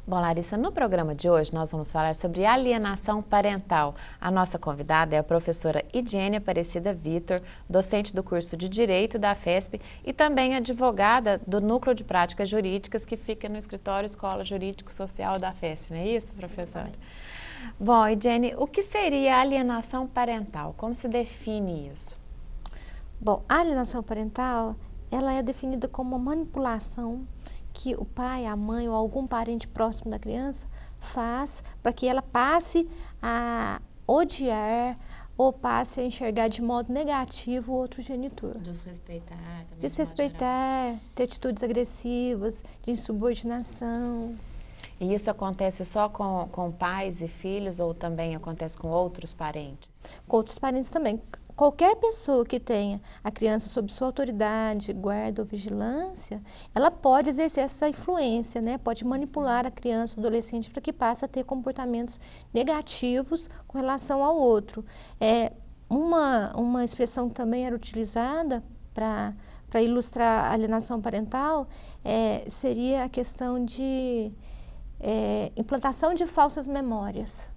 Bom, Larissa, no programa de hoje nós vamos falar sobre alienação parental. A nossa convidada é a professora Idiene Aparecida Vitor, docente do curso de Direito da FESP e também advogada do Núcleo de Práticas Jurídicas que fica no escritório Escola Jurídico Social da FESP, não é isso, professora? Bom, Idiene, o que seria alienação parental? Como se define isso? Bom, a alienação parental, ela é definida como uma manipulação que o pai, a mãe ou algum parente próximo da criança faz para que ela passe a odiar ou passe a enxergar de modo negativo o outro genitor. Desrespeitar. Desrespeitar, ter atitudes agressivas, de insubordinação. E isso acontece só com pais e filhos ou também acontece com outros parentes? Com outros parentes também. Qualquer pessoa que tenha a criança sob sua autoridade, guarda ou vigilância, ela pode exercer essa influência, né? Pode manipular a criança ou adolescente para que passe a ter comportamentos negativos com relação ao outro. Uma expressão que também era utilizada para ilustrar a alienação parental seria a questão de implantação de falsas memórias.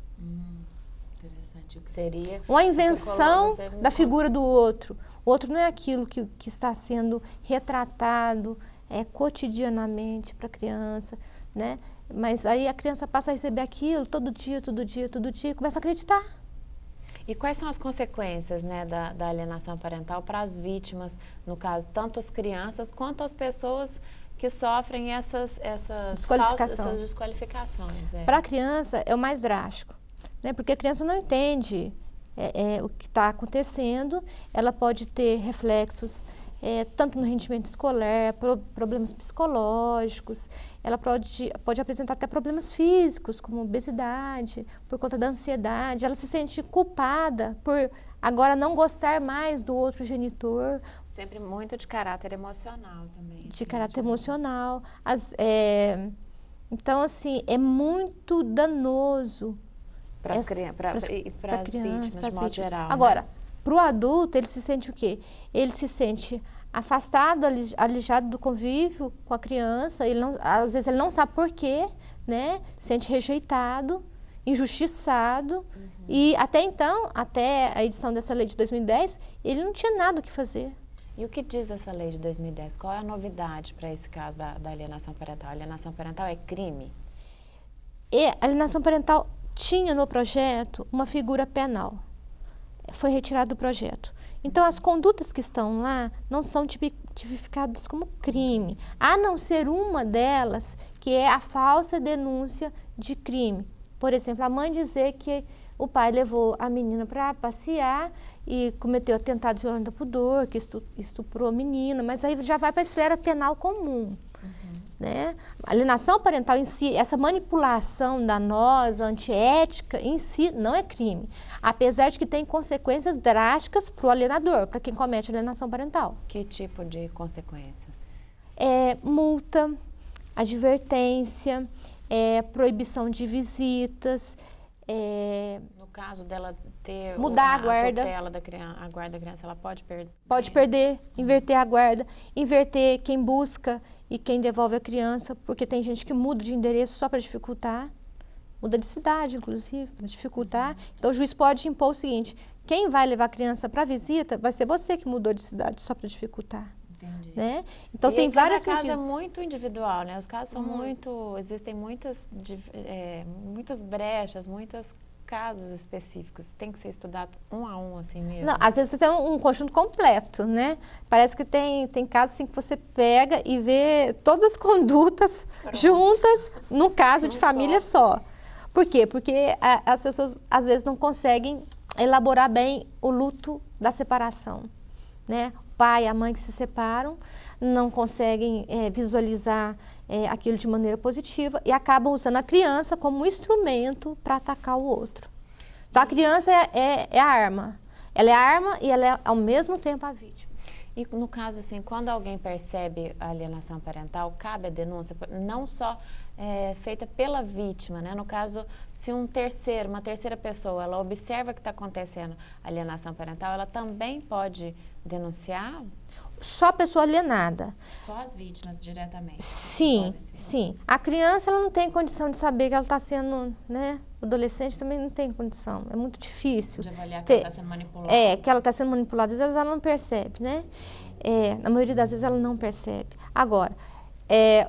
O que seria uma invenção da figura do outro. O outro não é aquilo que está sendo retratado cotidianamente para a criança, né? Mas aí a criança passa a receber aquilo todo dia, e começa a acreditar. E quais são as consequências, né, da alienação parental para as vítimas, no caso, tanto as crianças quanto as pessoas que sofrem essas desqualificações? Para a criança é o mais drástico. Né? Porque a criança não entende o que está acontecendo, ela pode ter reflexos tanto no rendimento escolar, problemas psicológicos, ela pode apresentar até problemas físicos, como obesidade, por conta da ansiedade, ela se sente culpada por agora não gostar mais do outro genitor. Sempre muito de caráter emocional também. De caráter emocional. Então, assim, é muito danoso para as vítimas, de modo geral. Agora, para o adulto, ele se sente o quê? Ele se sente afastado, alijado do convívio com a criança, às vezes ele não sabe por quê, né? Se sente rejeitado, injustiçado, e até então, até a edição dessa lei de 2010, ele não tinha nada o que fazer. E o que diz essa lei de 2010? Qual é a novidade para esse caso da alienação parental? A alienação parental é crime? A alienação parental tinha no projeto uma figura penal. Foi retirado do projeto. Então, as condutas que estão lá não são tipificadas como crime, a não ser uma delas, que é a falsa denúncia de crime. Por exemplo, a mãe dizer que o pai levou a menina para passear e cometeu atentado violento ao pudor, que estuprou a menina, mas aí já vai para a esfera penal comum. Né? A alienação parental em si, essa manipulação danosa, antiética em si, não é crime. Apesar de que tem consequências drásticas para o alienador, para quem comete alienação parental. Que tipo de consequências? Multa, advertência, proibição de visitas. No caso dela ter mudar a guarda. A guarda da criança, ela pode perder? Pode perder, inverter a guarda, inverter quem busca e quem devolve a criança, porque tem gente que muda de endereço só para dificultar, muda de cidade, inclusive, para dificultar. Então, o juiz pode impor o seguinte: quem vai levar a criança para a visita vai ser você que mudou de cidade só para dificultar. Entendi. Né? Então, tem várias medidas. Cada caso é muito individual, né? Os casos são existem muitas brechas, muitos casos específicos. Tem que ser estudado um a um, assim mesmo? Não, às vezes você tem um conjunto completo, né? Parece que tem casos assim que você pega e vê todas as condutas juntas num caso de família só. Por quê? Porque as pessoas, às vezes, não conseguem elaborar bem o luto da separação, né? O pai e a mãe que se separam não conseguem visualizar aquilo de maneira positiva e acabam usando a criança como instrumento para atacar o outro. Então, a criança é a arma. Ela é a arma e ela é, ao mesmo tempo, a vítima. E, no caso, assim, quando alguém percebe a alienação parental, cabe a denúncia, não só feita pela vítima, né? No caso, se uma terceira pessoa, ela observa que está acontecendo alienação parental, ela também pode denunciar? só a pessoa alienada. Só as vítimas diretamente? Sim, sim. A criança ela não tem condição de saber que ela está sendo, né? O adolescente também não tem condição. É muito difícil. De avaliar que ela está sendo manipulada. Que ela está sendo manipulada. Às vezes ela não percebe, né? Na maioria das vezes ela não percebe. Agora,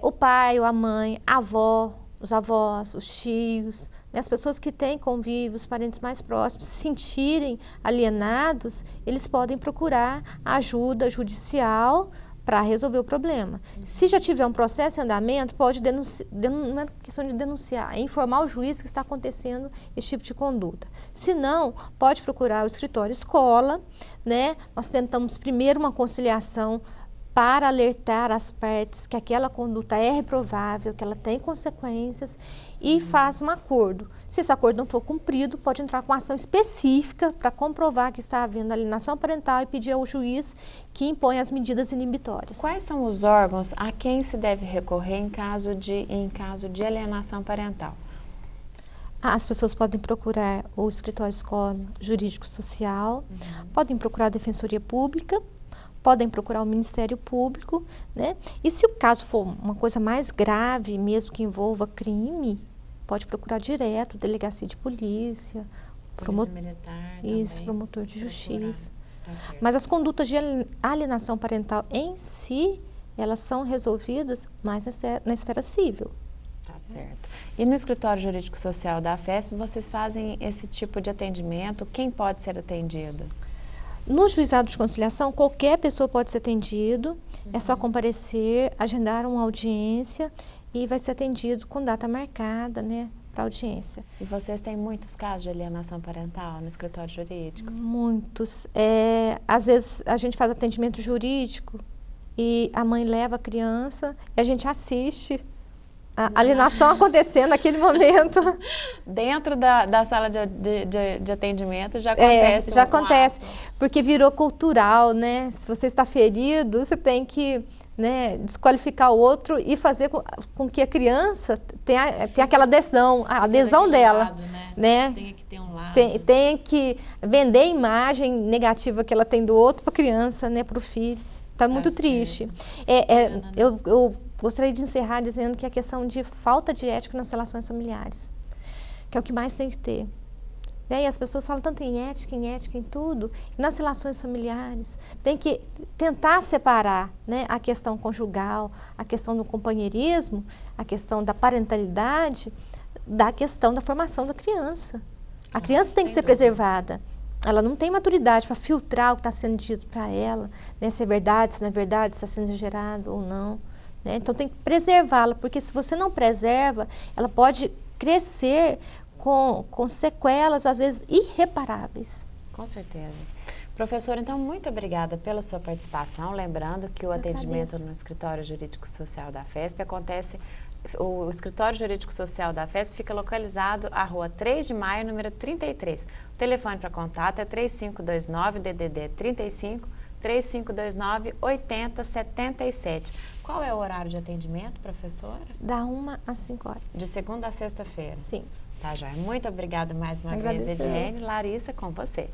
o pai, ou a mãe, a avó, os avós, os tios, né, as pessoas que têm convívio, os parentes mais próximos, se sentirem alienados, eles podem procurar ajuda judicial para resolver o problema. Se já tiver um processo em andamento, pode denunciar, não é questão de denunciar, é informar o juiz que está acontecendo esse tipo de conduta. Se não, pode procurar o escritório escola, né? Nós tentamos primeiro uma conciliação para alertar as partes que aquela conduta é reprovável, que ela tem consequências e faça um acordo. Se esse acordo não for cumprido, pode entrar com ação específica para comprovar que está havendo alienação parental e pedir ao juiz que imponha as medidas inibitórias. Quais são os órgãos a quem se deve recorrer em caso de alienação parental? As pessoas podem procurar o escritório escola jurídico social, podem procurar a Defensoria Pública, podem procurar o Ministério Público, né? E se o caso for uma coisa mais grave, mesmo que envolva crime, pode procurar direto, delegacia de polícia, militar promotor de justiça. Mas as condutas de alienação parental em si, elas são resolvidas mais na esfera civil. Tá certo. E no escritório jurídico social da FESP, vocês fazem esse tipo de atendimento? Quem pode ser atendido? No juizado de conciliação, qualquer pessoa pode ser atendido, é só comparecer, agendar uma audiência e vai ser atendido com data marcada, né, para audiência. E vocês têm muitos casos de alienação parental no escritório jurídico? Muitos. Às vezes a gente faz atendimento jurídico e a mãe leva a criança e a gente assiste a alienação acontecendo naquele momento. Dentro da sala de atendimento já acontece? Já acontece, porque virou cultural, né? Se você está ferido, você tem que, né, desqualificar o outro e fazer com que a criança tenha aquela adesão, a adesão dela. Lado, né? Tem que ter um lado. Tem que vender a imagem negativa que ela tem do outro para a criança, né, para o filho. Está muito triste. Eu gostaria de encerrar dizendo que a questão de falta de ética nas relações familiares, que é o que mais tem que ter. E as pessoas falam tanto em ética, em tudo, e nas relações familiares. Tem que tentar separar, né, a questão conjugal, a questão do companheirismo, a questão da parentalidade, da questão da formação da criança. A criança tem que ser preservada. Ela não tem maturidade para filtrar o que está sendo dito para ela, né, se é verdade, se não é verdade, se está sendo gerado ou não. Né? Então tem que preservá-la, porque se você não preserva, ela pode crescer com sequelas, às vezes, irreparáveis. Com certeza. Professora, então, muito obrigada pela sua participação. Lembrando que o atendimento no Escritório Jurídico Social da FESP acontece... O Escritório Jurídico Social da FESP fica localizado à Rua 3 de Maio, número 33. O telefone para contato é 3529-DDD 35, 3529-8077. Qual é o horário de atendimento, professora? Da 1 às 5 horas. De segunda a sexta-feira? Sim. Tá, joia. Muito obrigada mais uma vez, Ediene. Larissa, com você.